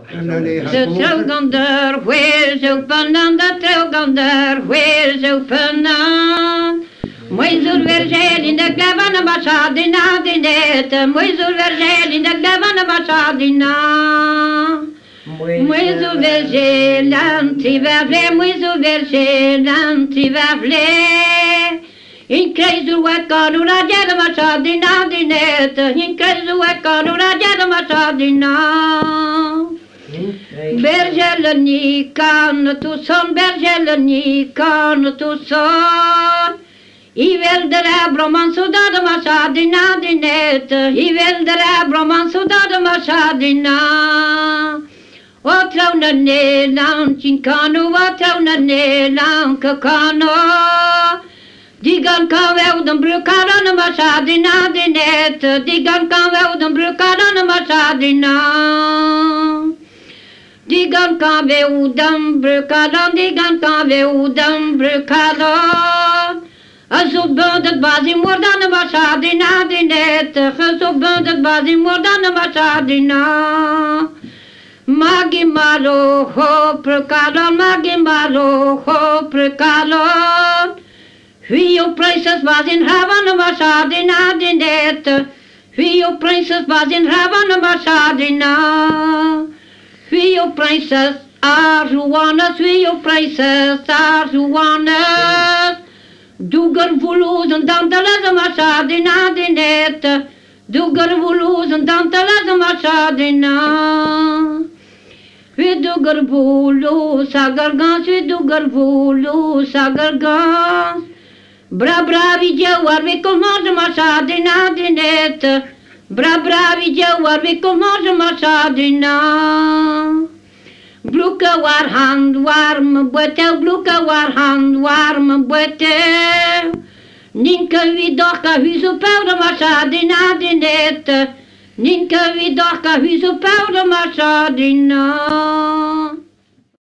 De trilgander, where's open and the trilgander, where's open and Moizul vergel in the glavana basadina dinette, Moizul vergel in the glavana basadina. Moizul vergel antivavle, Moizul vergel antivavle. In crezul wakanura jada basadina dinette, in crezul wakanura jada basadina. Bergeleni kan tu son, bergeleni kan tu son. I veldere broman sudade masadina dinet, I veldere broman sudade masadina. O trauna nelan cincanu, o trauna nelan cacano. Digan kan veuden brukaran masadina dinet, digan kan veuden brukaran masadina. Digan kan veuden brukaran, digan kan veuden brukaran. Azubundet bazim mordan basadina dinet, azubundet bazim mordan basadina. Magi malo ho prekalon, magi malo ho prekalon. Huio princess bazin havan basadina dinet, huio princess bazin havan basadina. Huio princess arjuanas, huio princess arjuanas. Dugar vulus en dantelas masadina dinet, dugar vulus en dantelas masadina. We dugar vulus agargans, we dugar vulus agargans. Bra bravi jawar we komaz masadina dinet, bra bravi jawar we komaz masadina. Bluka war hand warm boete, bluka war hand warm boete. Ninka vi doka huisu pauda masadina dinet, ninka vi doka huisu pauda masadina.